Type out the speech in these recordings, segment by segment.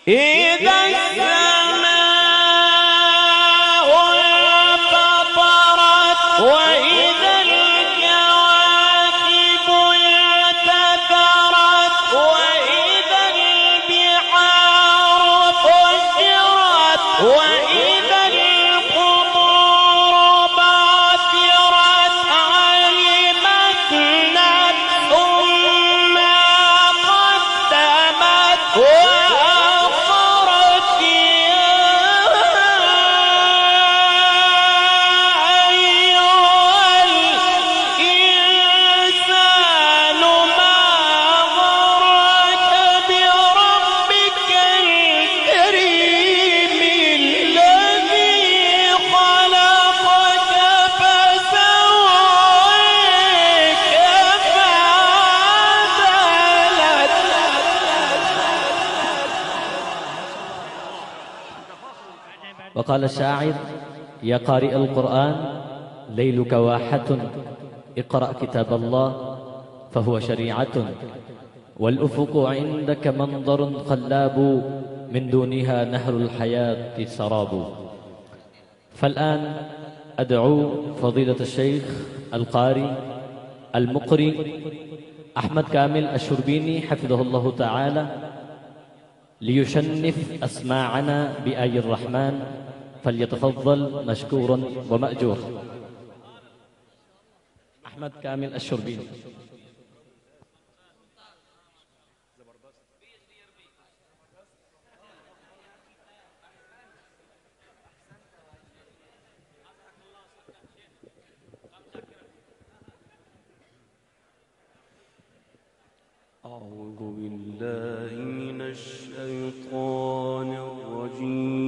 إذا السماء انفطرت وإذا الكواكب انتثرت وإذا البحار فجرت وإذا القبور بعثرت علمت نفس ما قدمت وأخرت يا أيها الإنسان ما غرك بربك الكريم الذي خلقك فسواك فعدلك. وقال الشاعر: يا قارئ القرآن ليلك واحة، اقرأ كتاب الله فهو شريعة، والأفق عندك منظر خلاب، من دونها نهر الحياة سراب. فالآن أدعو فضيلة الشيخ القارئ المقري أحمد كامل الشربيني حفظه الله تعالى ليشنف أسماعنا بآي الرحمن، فليتفضل مشكورا ومأجور. أحمد كامل الشربيني. أعوذ بالله من الشيطان الرجيم.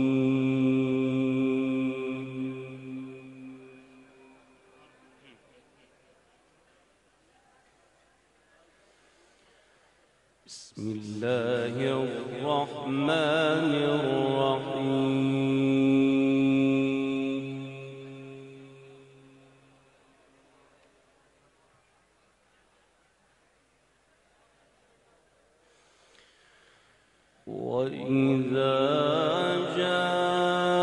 بسم الله الرحمن الرحيم. وإذا جاءك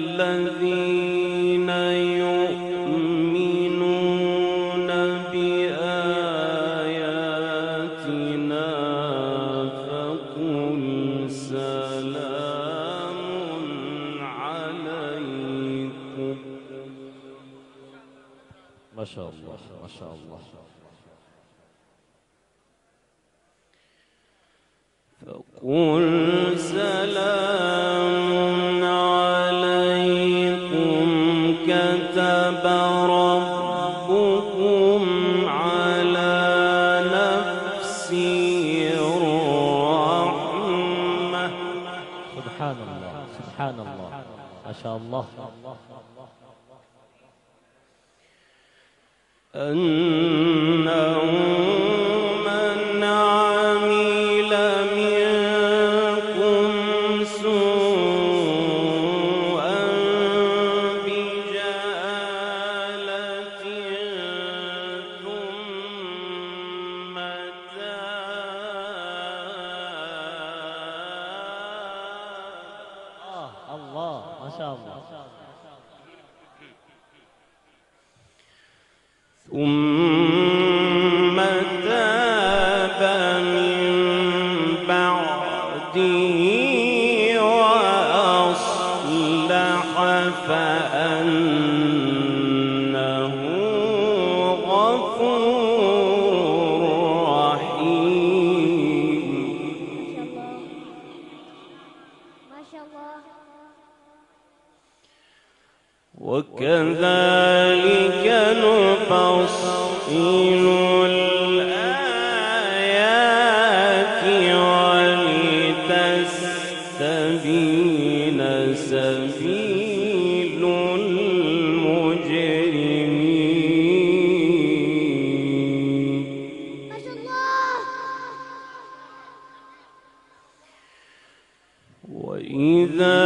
الذين يؤمنون بآياتنا فقل سلام عليكم. ما شاء الله ما شاء الله. فقل سلام عليكم كتب ربكم على نفسه الرحمة. سبحان الله سبحان الله ما شاء الله. أنه من عمل منكم سوءا بجهالة ثم تاب الله ما شاء الله. ثم تاب من بعده وأصلح فأنه غفور رحيم. ما شاء الله. وكذلك نفصل الآيات ولتستبين سبيل المجرمين. ما شاء الله. وإذا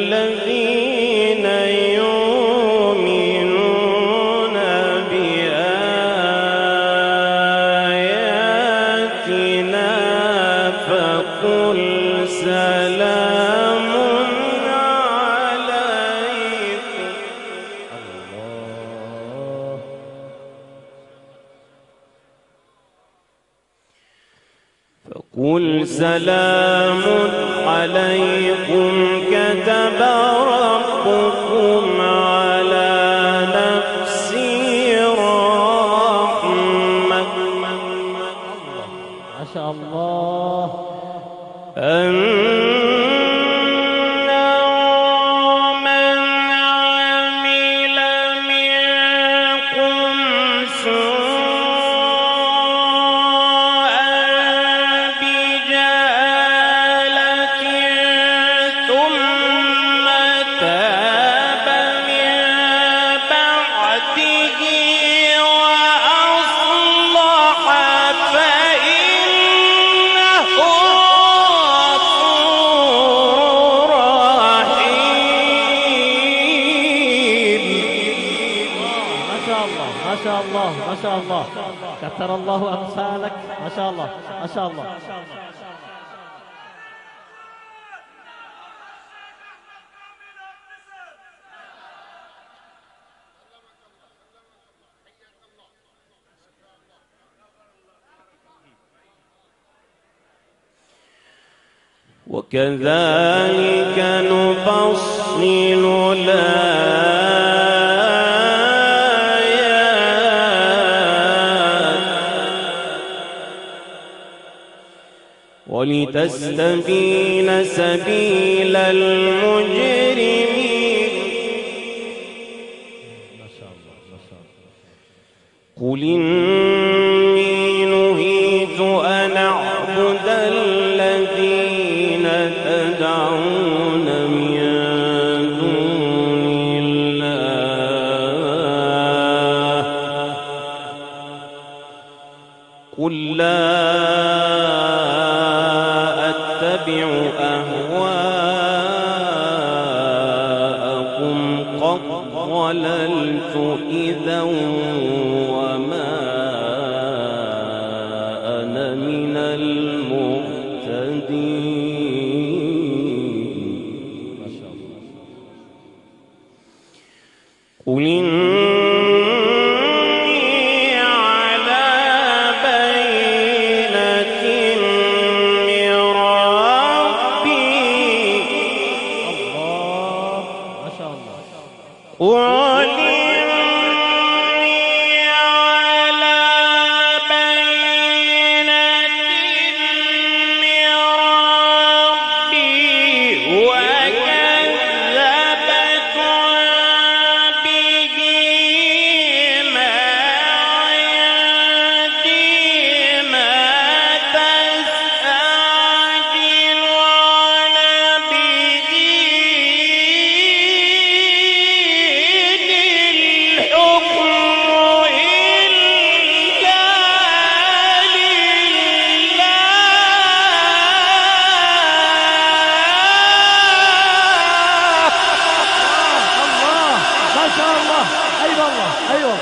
الذين يؤمنون قل سلام عليكم كتب ربكم على نفسه رحمة ما شاء الله. ما شاء الله ما شاء الله، كثر الله أمثالك. ما شاء الله ما شاء الله. وكذلك نفصل الآيات ولتستبين سبيل المجرمين. قل إني نهيت أن أعبد الذين تدعون من دون الله قل لا أتبع أهواءكم قد ضللت إذا وما أنا من المهتدين. قل إني على بينة من ربي الله ما شاء الله. قل إني على بينة من ربي وكذبتم به ما عندي ما تستعجلون به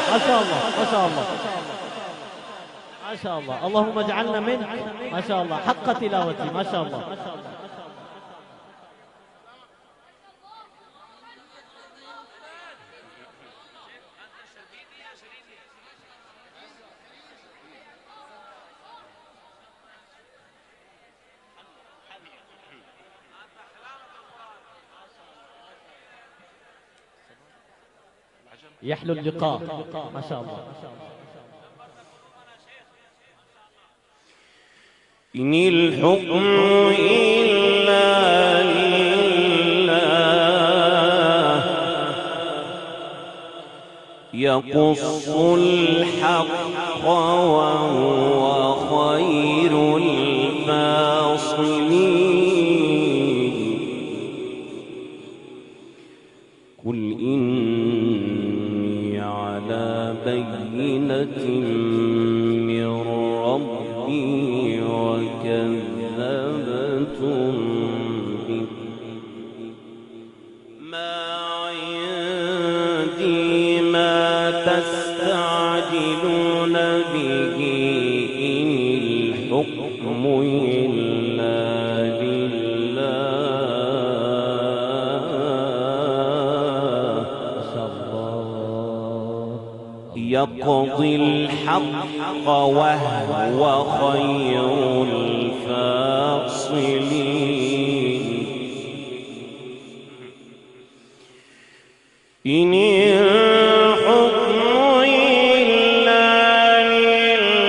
ما شاء الله ما شاء الله ما شاء الله. اللهم اجعلنا منك ما شاء الله حق تلاوتي. ما شاء الله. يحلو اللقاء. ما شاء الله. إن الحكم إلا لله يقص الحق وهو خير الفاصلين. قل إني على بينة من ربي وكذبتم به ما عندي ما تستعجلون به إن الحكم إلا لله. يقضي الحق وهو خير الفاصلين إن الحكم إلا لله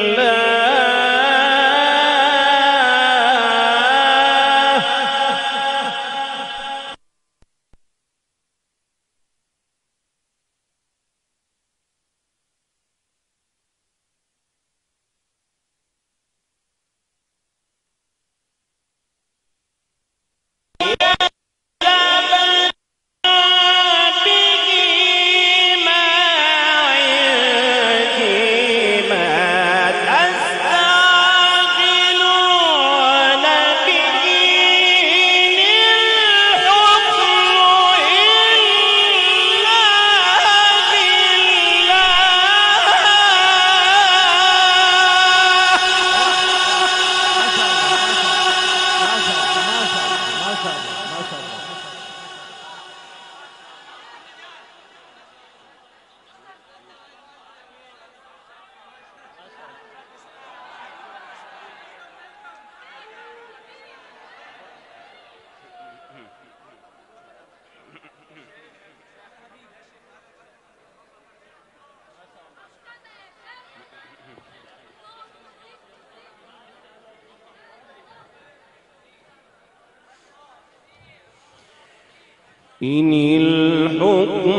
إن الحكم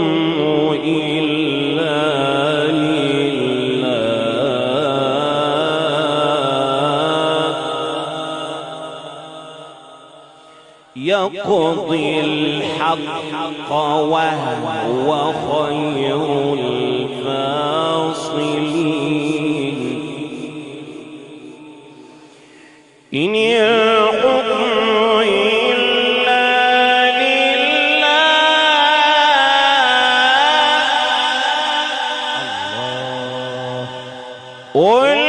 إلا لله يقضي الحق وهو خير الفاصلين إن الحكم إلا لله قل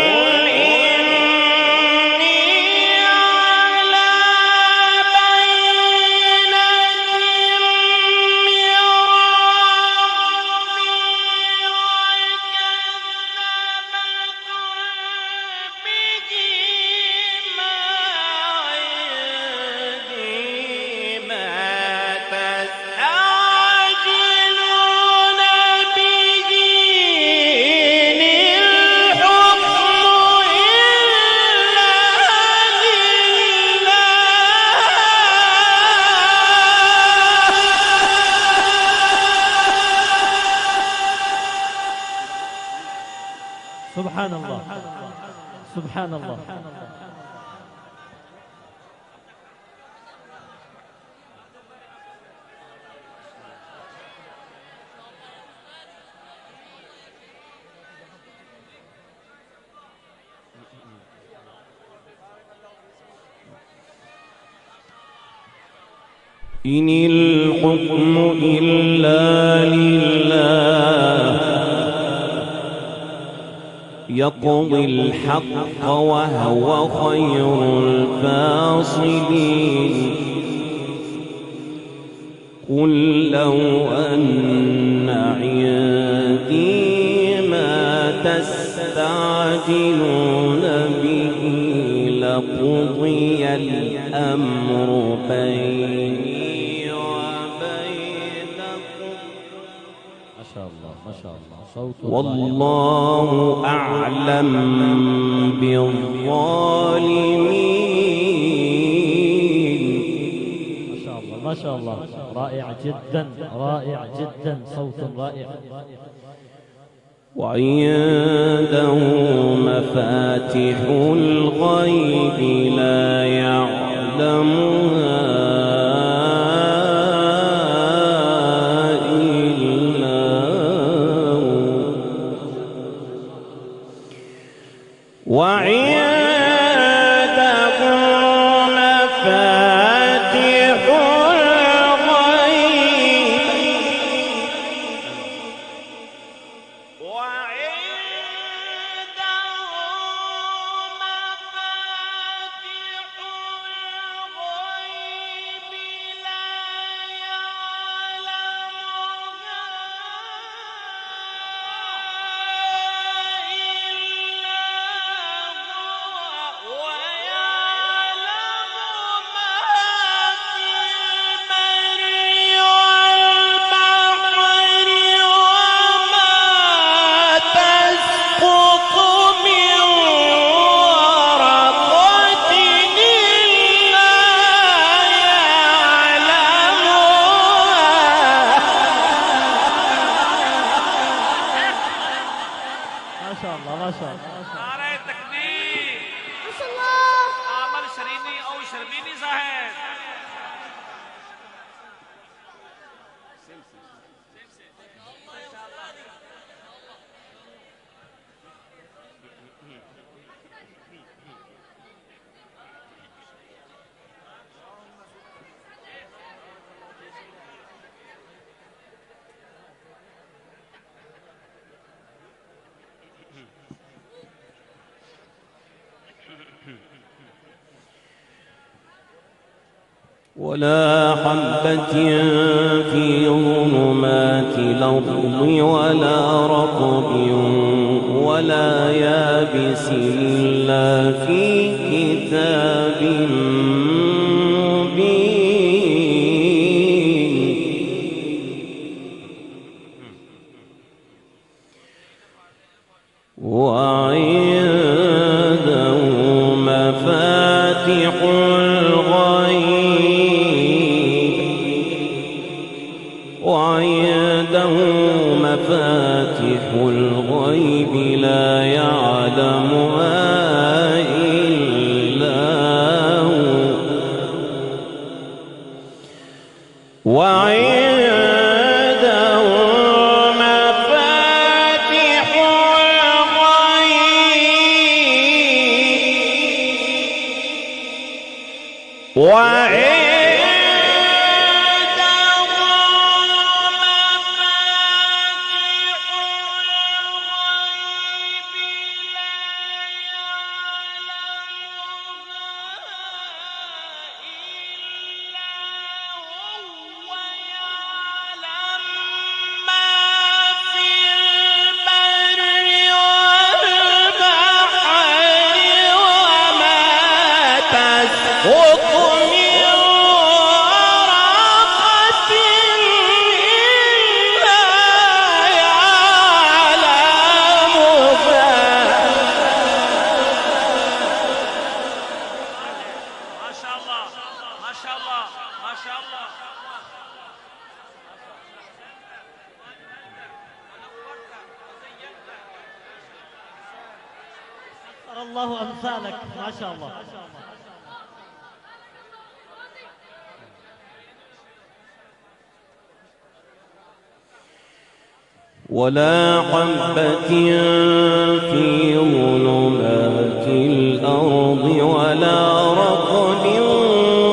سبحان الله سبحان الله إن الحكم إلا لله يقضي الحق وهو خير الفاصلين قل لو أن عندي ما تستعجلون به لقضي الأمر بيني وبينكم ما شاء الله ما شاء الله صوت والله أعلم بالظالمين ما شاء الله ما شاء الله رائع جدا رائع جدا صوت رائع وعنده مفاتح الغيب لا يعلمها إلا هو وعنده مفاتح الغيب شاء الله ما شاء الله नारे तकबीर माशाल्लाह आमल शरीनी और शर्मीनी साहब ولا حبة في ظلمات الأرض ولا رطب ولا يابس إلا في كتاب مبين وعنده مفاتح وعنده مفاتح الغيب لا يعلمها إلا هو وعنده مفاتح الغيب الله أمثالك ما شاء الله. ولا حبة في ظلمات الأرض ولا رطب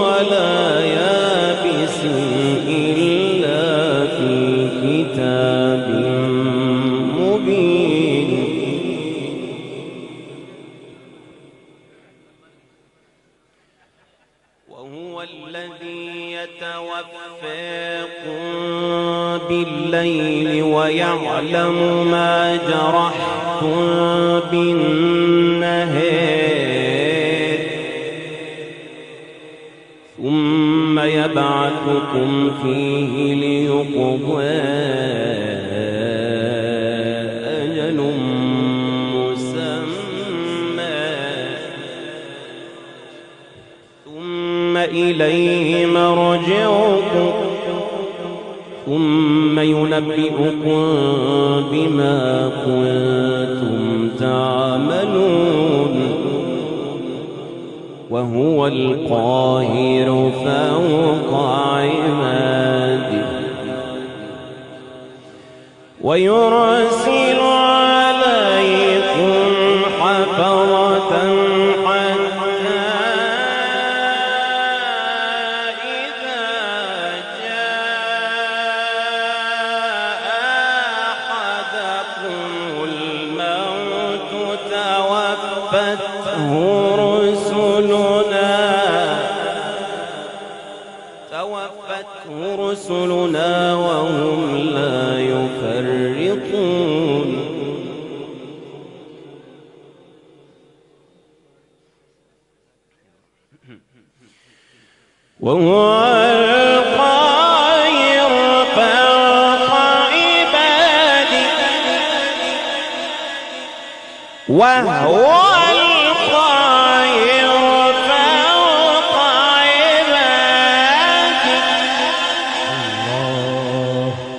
ولا يابس إلا في كتاب مبين وهو الذي يتوفاكم بالليل ويعلم ما جرحتم بالنهار ثم يبعثكم فيه ليقضى أجل مسمى ثم إليه مرجعكم ثم ينبئكم بما كنتم تعملون وهو القاهر فوق عباده ويرسل عليكم حفظة توفته رسلنا وهم لا يفرطون وهو القاهر فوق عباده وهو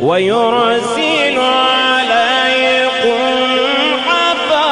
ويرسل عليكم حفظة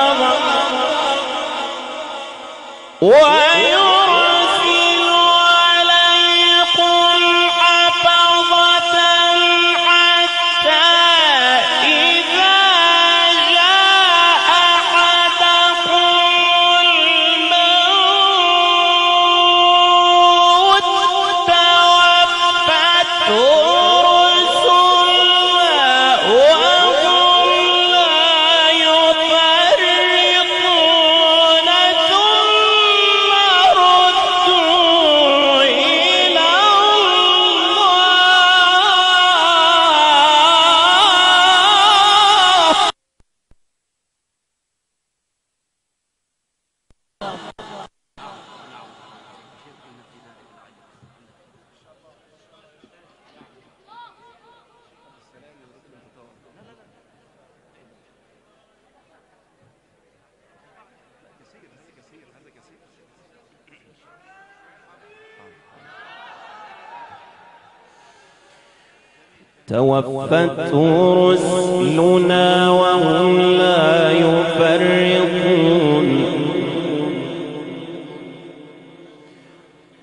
توفته رسلنا وهم لا يفرقون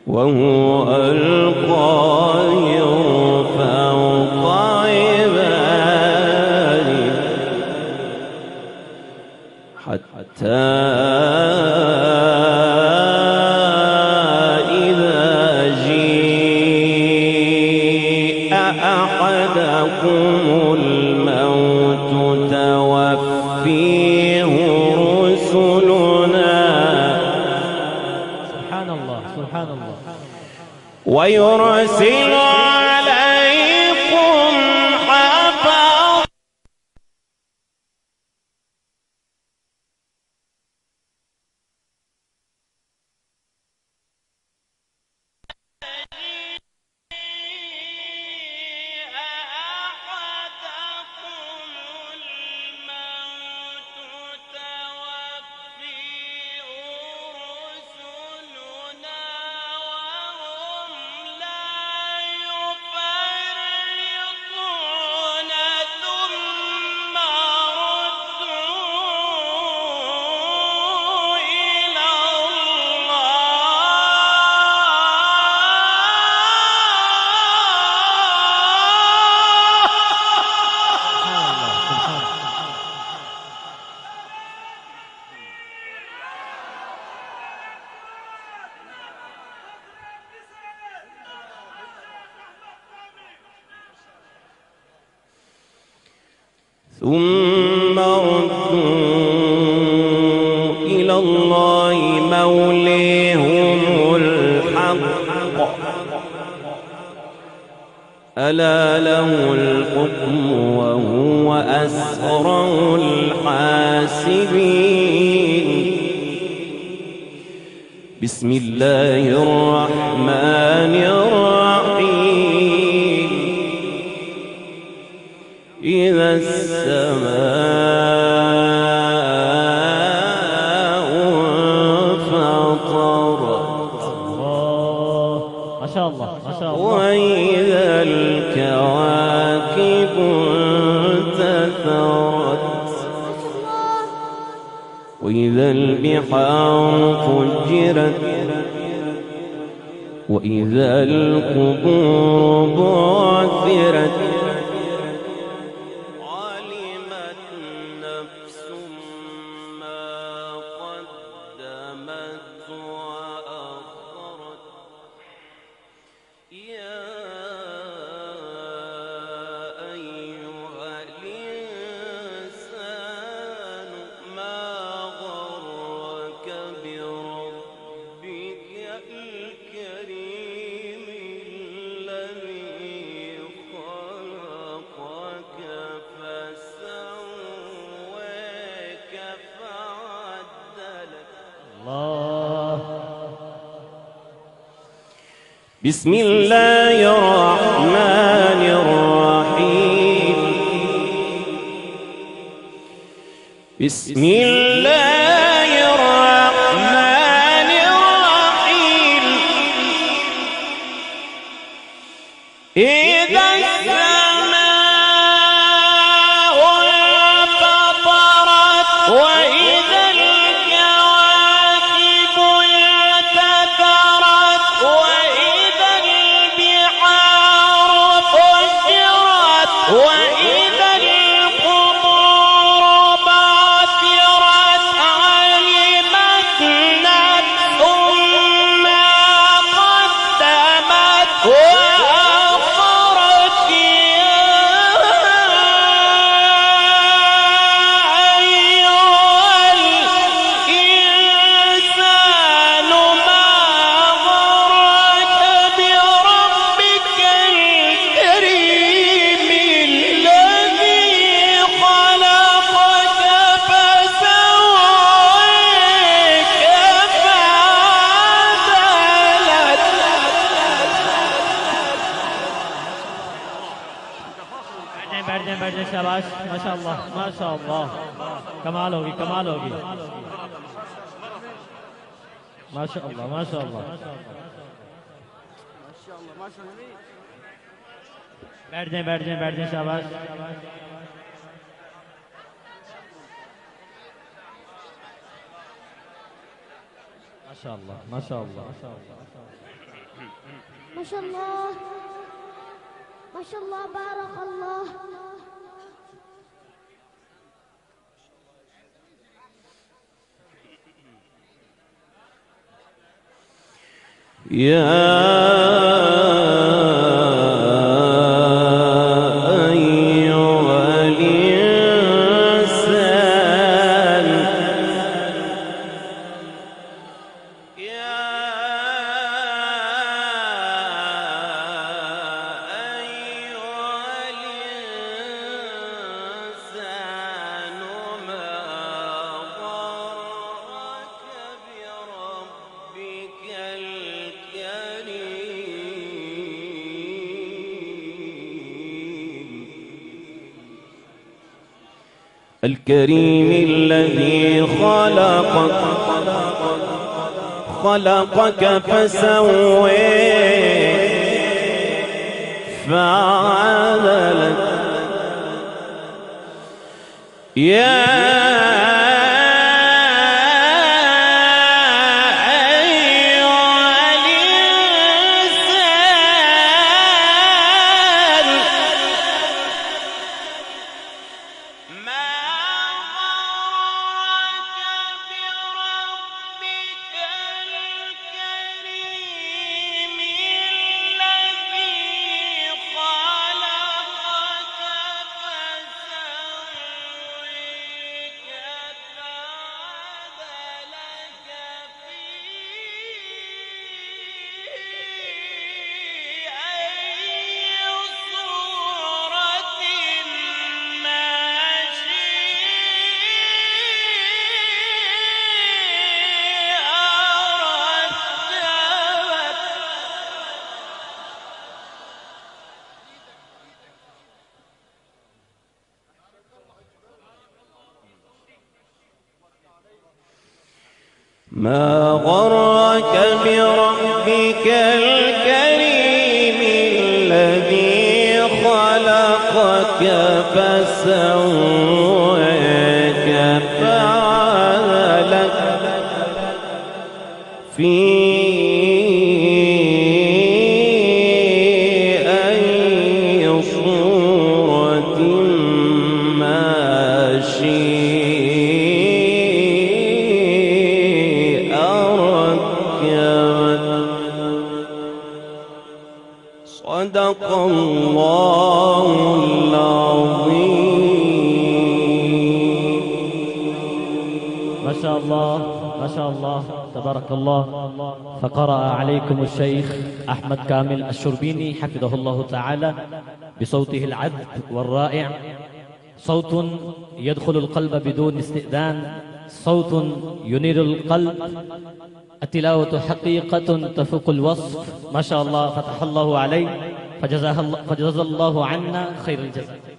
وهو القاهر فوق عباده حتى الموت توفيه رسلنا سبحان الله سبحان الله ويرسل عليكم حفظ ثم ردوا إلى الله موليهم الحق ألا له الحكم وهو أسرع الحاسبين بسم الله الرحمن الرحيم إذا السماء انفطرت ما شاء الله ما شاء الله وإذا الكواكب انتثرت وإذا البحار فجرت وإذا القبور بعثرت علمت نفس ما قدمت وأخرت يا أيها الإنسان ما غرك بربك الكريم الذي خلقك فسواك فعدلك الله بسم الله الرحمن الرحيم بسم الله الرحمن الرحيم إذا السماء انفطرت وإذا الكواكب انتثرت وإذا البحار فجرت وإذا القبور بعثرت علمت نفس ما قدمت وأخرت يا أيها الإنسان ما غرك بربك الكريم الذي خلقك فسواك فعدلك बैठ जाए शाबाश माशाअल्लाह माशाअल्लाह कमाल होगी माशाअल्लाह माशाअल्लाह बैठ जाएं, बैठ जाएं, बैठ जाएं, शाबाश। माशाअल्लाह, माशाअल्लाह, माशाअल्लाह, माशाअल्लाह, बारक अल्लाह। الكريم الذي خلقك فسويك فعدلك ما غرك بربك الكريم الذي خلقك فسويك فعدلك في أي صورة ما شئت صدق الله العظيم. ما شاء الله، ما شاء الله، تبارك الله. فقرأ عليكم الشيخ أحمد كامل الشربيني حفظه الله تعالى بصوته العذب والرائع، صوت يدخل القلب بدون استئذان، صوت ينير القلب، التلاوة حقيقة تفوق الوصف. ما شاء الله، فتح الله عليه، فجزا الله عنا خير الجزاء.